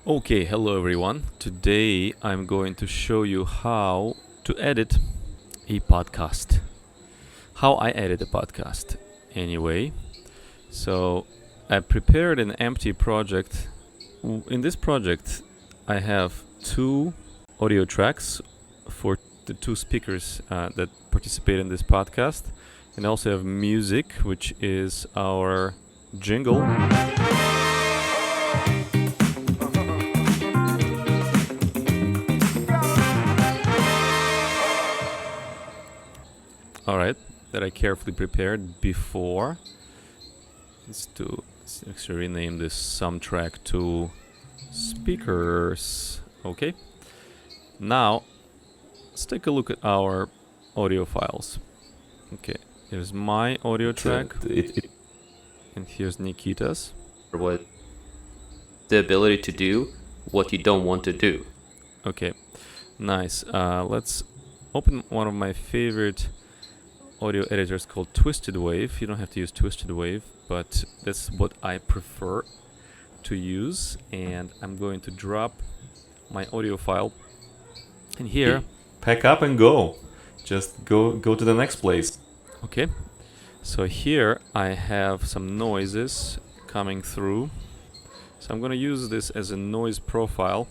Okay, hello everyone. Today I'm going to show you how to edit a podcast. How I edit a podcast. Anyway, so I prepared an empty project. In this project, I have two audio tracks for the two speakers that participate in this podcast, and I also have music, which is our jingle. Alright, that I carefully prepared before. Let's actually rename this some track to speakers. Okay. Now, let's take a look at our audio files. Okay, here's my audio track, and here's Nikita's. What the ability to do what you don't want to do. Okay, nice. Let's open one of my favorite audio editors called Twisted Wave. You don't have to use Twisted Wave, but that's what I prefer to use. And I'm going to drop my audio file in here. Pack up and go. Just go to the next place. Okay, so here I have some noises coming through. So I'm going to use this as a noise profile,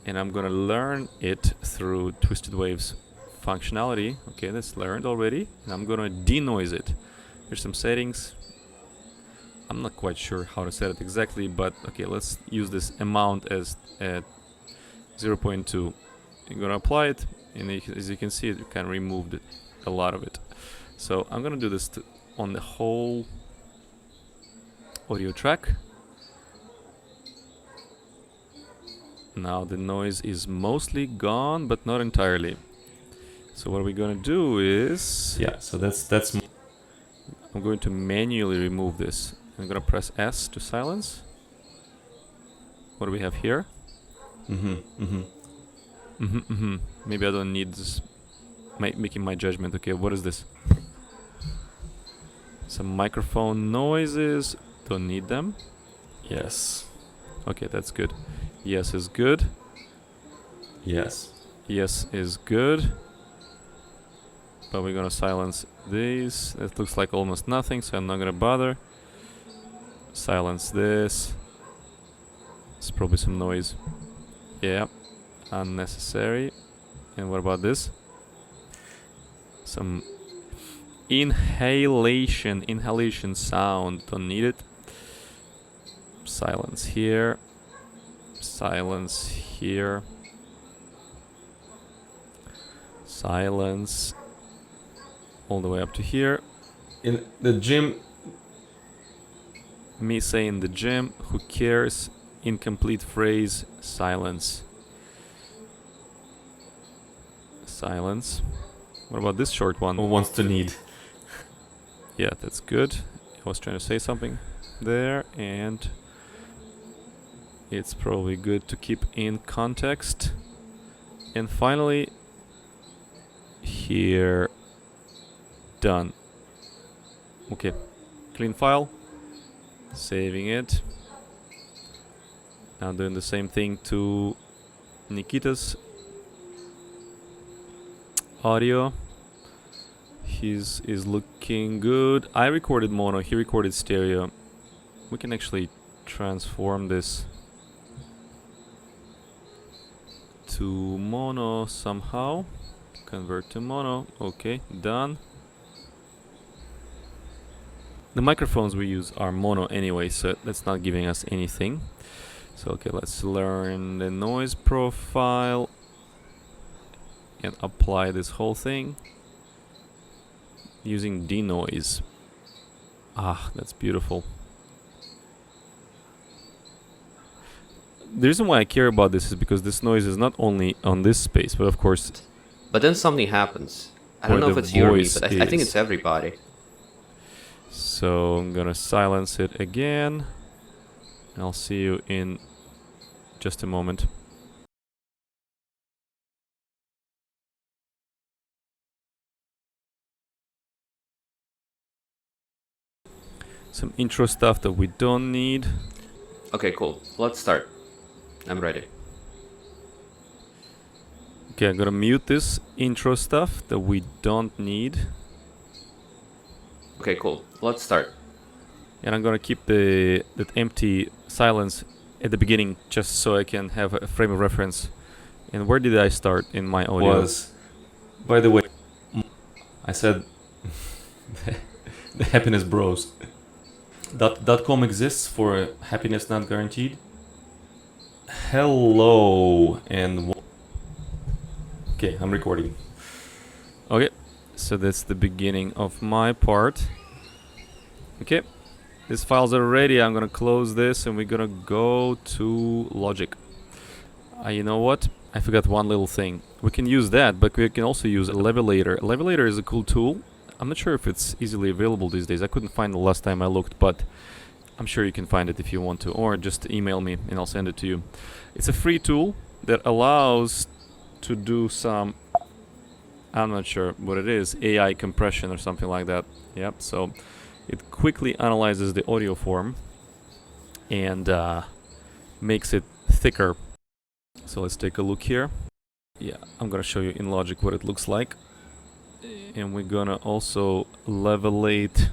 and I'm going to learn it through Twisted Wave's functionality. Okay, that's learned already, and I'm gonna denoise it. There's some settings. I'm not quite sure how to set it exactly, but okay, let's use this amount as at 0.2. I'm gonna apply it, and as you can see, you can remove a lot of it. So I'm gonna do this on the whole audio track. Now the noise is mostly gone, but not entirely. So what we're going to do is... Yeah, so that's I'm going to manually remove this. I'm going to press S to silence. What do we have here? Maybe I don't need this. Making my judgment. Okay, what is this? Some microphone noises. Don't need them. Yes. Okay, that's good. Yes is good. Yes. Yes is good. But we're gonna silence these. It looks like almost nothing, so I'm not gonna bother. Silence this. It's probably some noise. Yeah, unnecessary. And what about this? Some inhalation sound. Don't need it. Silence here. Silence here. Silence all the way up to here. In the gym. Me saying the gym, who cares? Incomplete phrase, silence. Silence. What about this short one? Who wants to need? Yeah, that's good. I was trying to say something there, and it's probably good to keep in context. And finally, here, done. Okay, clean file, saving it. Now doing the same thing to Nikita's audio. His is looking good. I recorded mono, he recorded stereo. We can actually transform this to mono somehow. Convert to mono. Okay, done. The microphones we use are mono anyway, so that's not giving us anything. So okay, let's learn the noise profile and apply this whole thing using denoise. Ah, that's beautiful. The reason why I care about this is because this noise is not only on this space, but of course... But then something happens. I don't know if it's you or me, but I think it's everybody. So I'm gonna silence it again. I'll see you in just a moment. Some intro stuff that we don't need. Okay, cool. Let's start. I'm ready. Okay, I'm gonna mute this intro stuff that we don't need. Okay, cool. Let's start. And I'm gonna keep that empty silence at the beginning just so I can have a frame of reference. And where did I start in my audio? Was, by the way, I said the happiness bros. .com exists for happiness not guaranteed. Hello and okay, I'm recording. Okay, so that's the beginning of my part. Okay, this file's are ready. I'm gonna close this and we're gonna go to Logic. You know what? I forgot one little thing. We can use that, but we can also use a levelator. A levelator is a cool tool. I'm not sure if it's easily available these days. I couldn't find it the last time I looked, but I'm sure you can find it if you want to, or just email me and I'll send it to you. It's a free tool that allows to do some, I'm not sure what it is, AI compression or something like that. Yep, so it quickly analyzes the audio form and makes it thicker. So let's take a look here. Yeah, I'm gonna show you in Logic what it looks like. And we're gonna also levelate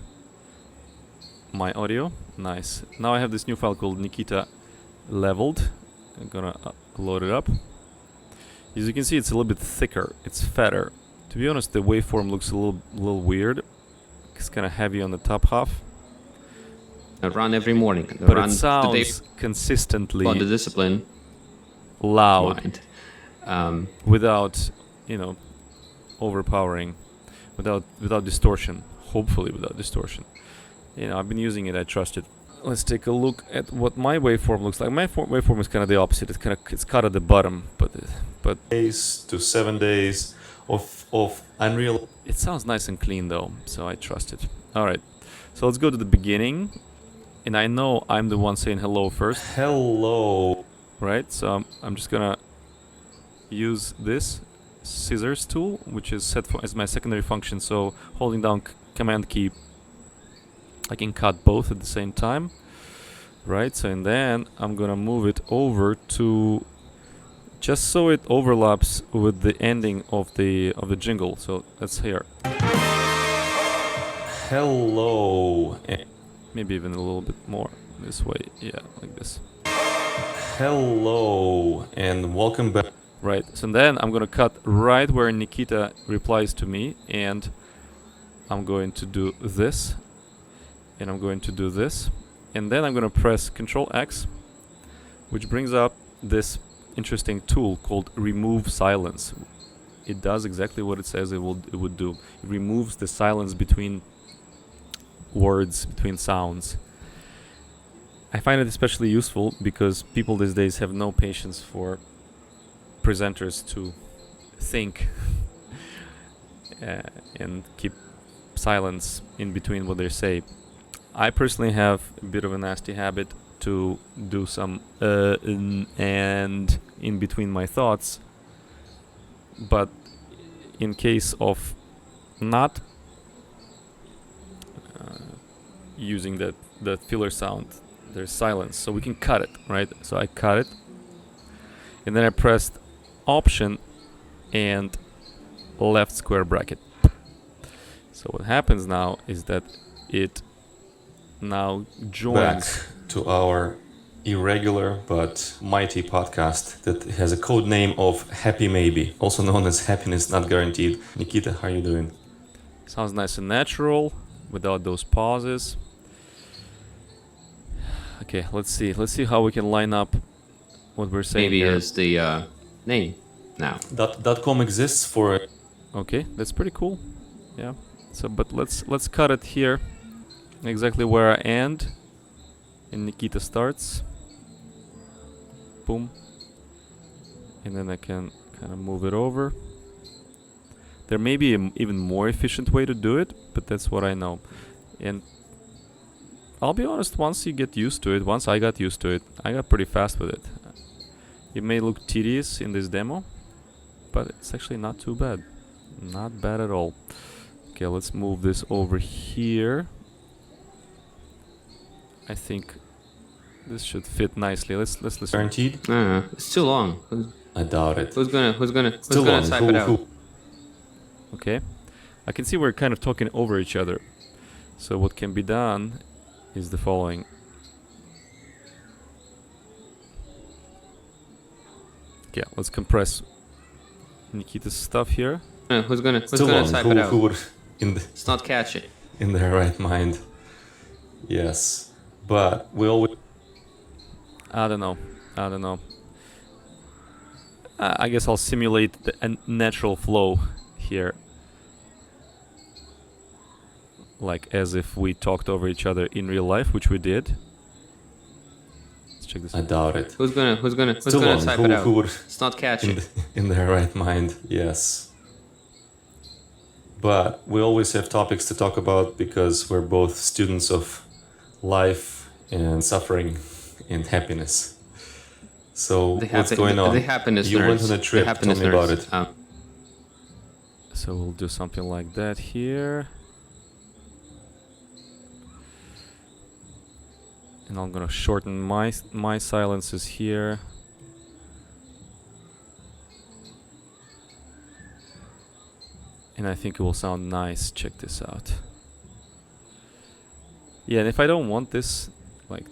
my audio. Nice. Now I have this new file called Nikita leveled. I'm gonna load it up. As you can see, it's a little bit thicker. It's fatter. To be honest, the waveform looks a little weird. It's kind of heavy on the top half. I run every morning. But run it sounds consistently on the discipline. loud Mind. without, overpowering, without distortion. Hopefully without distortion. I've been using it. I trust it. Let's take a look at what my waveform looks like. My waveform is kind of the opposite. It's cut at the bottom, but Days to 7 days of unreal. it sounds nice and clean though, so I trust it. All right, so let's go to the beginning, and I know I'm the one saying hello first, Hello. right? So I'm just gonna use this scissors tool, which is set as my secondary function. So holding down Command key, I can cut both at the same time, right? So and then I'm gonna move it over to just so it overlaps with the ending of the jingle. So that's here. Hello. Maybe even a little bit more this way. Yeah, like this. Hello and welcome back. Right. So then I'm gonna cut right where Nikita replies to me, and I'm going to do this, and I'm going to do this, and then I'm gonna press Control X, which brings up this interesting tool called Remove Silence. It does exactly what it says it would do. It removes the silence between words, between sounds. I find it especially useful because people these days have no patience for presenters to think and keep silence in between what they say. I personally have a bit of a nasty habit to do some and in between my thoughts, but in case of not using that filler sound, there's silence, so we can cut it, right? So I cut it, and then I pressed Option and left square bracket. So what happens now is that it now joins Back to our irregular but mighty podcast that has a code name of Happy Maybe, also known as Happiness Not Guaranteed. Nikita, how are you doing? Sounds nice and natural without those pauses. Okay, let's see how we can line up what we're saying Maybe here. is the name now. .com exists for Okay, that's pretty cool. Yeah. So, but let's cut it here, exactly where I end, and Nikita starts. Boom. And then I can kind of move it over. There may be an even more efficient way to do it, but that's what I know. And I'll be honest, once you get used to it, once I got used to it, I got pretty fast with it. It may look tedious in this demo, but it's actually not too bad. Not bad at all. Okay, let's move this over here. I think This should fit nicely. Let's listen. Guaranteed? It's too long. I doubt it. Who's gonna Still long. type it out? Okay. I can see we're kind of talking over each other. So what can be done is the following. Yeah, let's compress Nikita's stuff here. Who's gonna Still long. type it out? Who would It's not catchy. in their right mind? Yes, but we always. I don't know. I guess I'll simulate a natural flow here. Like as if we talked over each other in real life, which we did. Let's check this I out. doubt it. Who's gonna Still long. type it out? Who would It's not catchy. in their right mind? Yes. But we always have topics to talk about because we're both students of life and suffering and happiness. So what's going on? The happiness You nerds. went on a trip. The Tell happiness me about nerds. it. So we'll do something like that here. And I'm gonna shorten my silences here. And I think it will sound nice. Check this out. Yeah, and if I don't want this like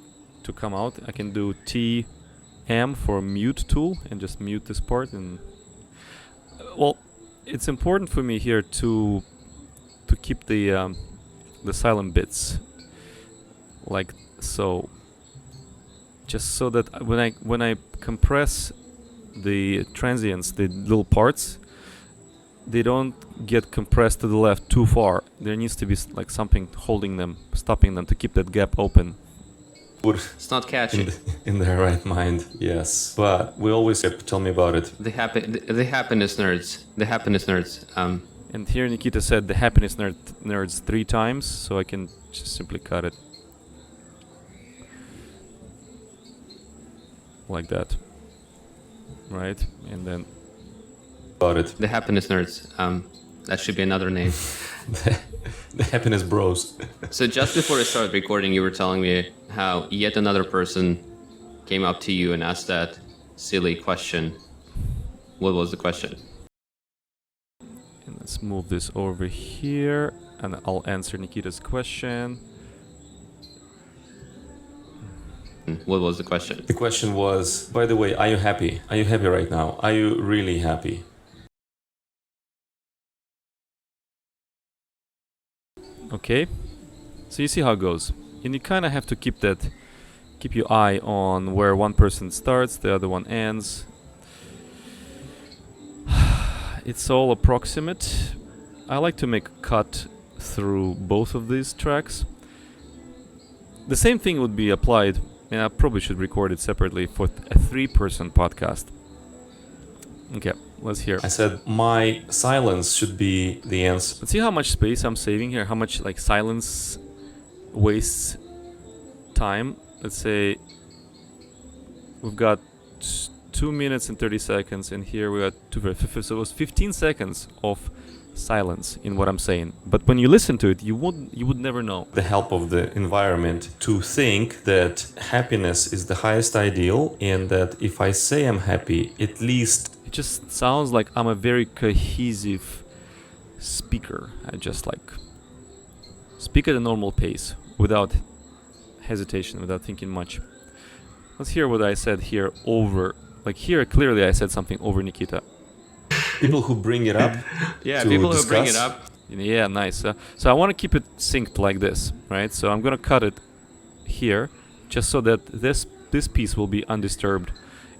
to come out, I can do TM for mute tool and just mute this part. And well, it's important for me here to keep the silent bits like so, just so that when I compress the transients, the little parts, they don't get compressed to the left too far. There needs to be like something holding them, stopping them, to keep that gap open. It's not catchy. In their right mind, yes. But we always have. Tell me about it. The happiness nerds. The happiness nerds. And here Nikita said the happiness nerds 3 times, so I can just simply cut it like that, right? And then About it. The happiness nerds. That should be another name. The happiness bros. So just before I started recording, you were telling me how yet another person came up to you and asked that silly question. What was the question? and let's move this over here, and I'll answer Nikita's question. What was the question? The question was, by the way, are you happy? Are you happy right now? Are you really happy? Okay, so you see how it goes, and you kind of have to keep your eye on where one person starts, the other one ends. It's all approximate. I like to make a cut through both of these tracks. The same thing would be applied, and I probably should record it separately for a 3-person podcast. Okay, let's hear. I said my silence should be the answer. Let's see how much space I'm saving here, how much like silence wastes time. Let's say we've got 2 minutes and 30 seconds, and here we got 2, so it was 15 seconds of silence in what I'm saying. But when you listen to it, you would never know. The help of the environment to think that happiness is the highest ideal, and that if I say I'm happy, at least It just sounds like I'm a very cohesive speaker. I just like speak at a normal pace without hesitation, without thinking much. Let's hear what I said here over. Like here, clearly I said something over Nikita. people who bring it up Yeah, to people who bring discuss. it up. Yeah, nice. So I want to keep it synced like this, right? So I'm gonna cut it here, just so that this piece will be undisturbed,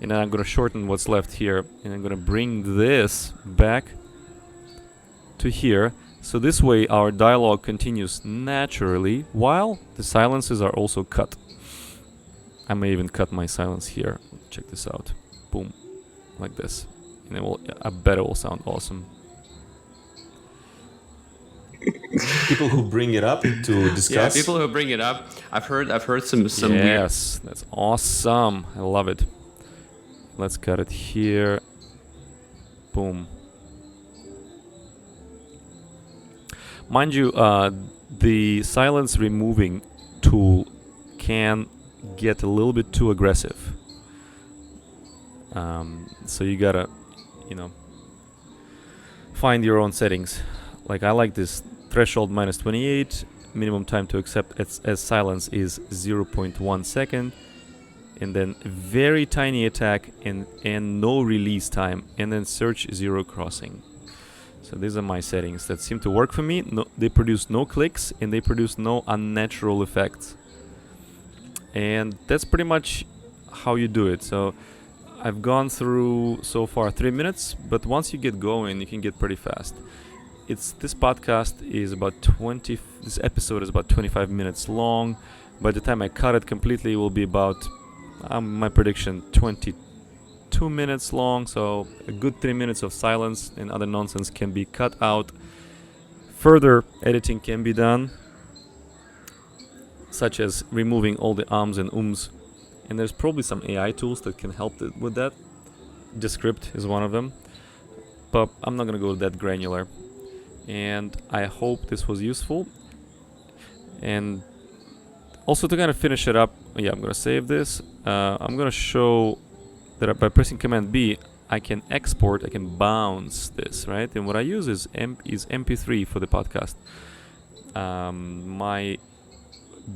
and then I'm gonna shorten what's left here, and I'm gonna bring this back to here. So this way our dialogue continues naturally, while the silences are also cut. I may even cut my silence here. Check this out. Boom, like this, and I bet it will sound awesome. People who bring it up to Yeah, discuss. people who bring it up. I've heard some weird. Yes, that's awesome. I love it. Let's cut it here. Boom. Mind you, the silence removing tool can get a little bit too aggressive. So you gotta, find your own settings. Like I like this threshold -28, minimum time to accept as silence is 0.1 second, and then very tiny attack and no release time, and then search 0 crossing. So these are my settings that seem to work for me. No, they produce no clicks and they produce no unnatural effects. And that's pretty much how you do it. So I've gone through so far 3 minutes, but once you get going, you can get pretty fast. This podcast is about this episode is about 25 minutes long. By the time I cut it completely, it will be about, my prediction, 22 minutes long. So a good 3 minutes of silence and other nonsense can be cut out. Further editing can be done, such as removing all the ums and ums. And there's probably some AI tools that can help with that. Descript is one of them. But I'm not going to go that granular. And I hope this was useful. And also to kind of finish it up, I'm going to save this. I'm going to show that by pressing Command B, I can bounce this, right? And what I use is MP3 for the podcast. My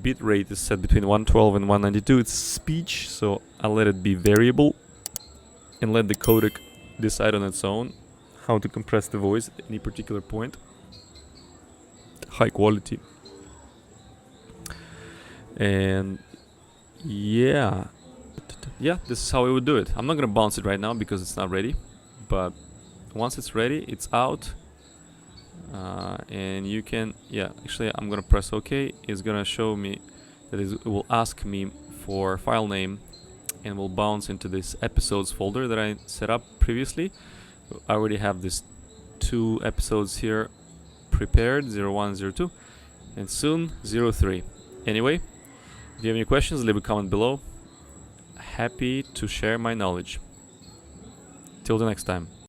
bit rate is set between 112 and 192. It's speech, so I'll let it be variable and let the codec decide on its own how to compress the voice at any particular point. High quality. And this is how I would do it. I'm not gonna bounce it right now because it's not ready, but once it's ready, it's out. And you can, actually I'm gonna press OK. It's gonna show me that it will ask me for file name and will bounce into this episodes folder that I set up previously. I already have these 2 episodes here prepared, 01, 02, and soon 03. Anyway, if you have any questions, leave a comment below. Happy to share my knowledge. Till the next time.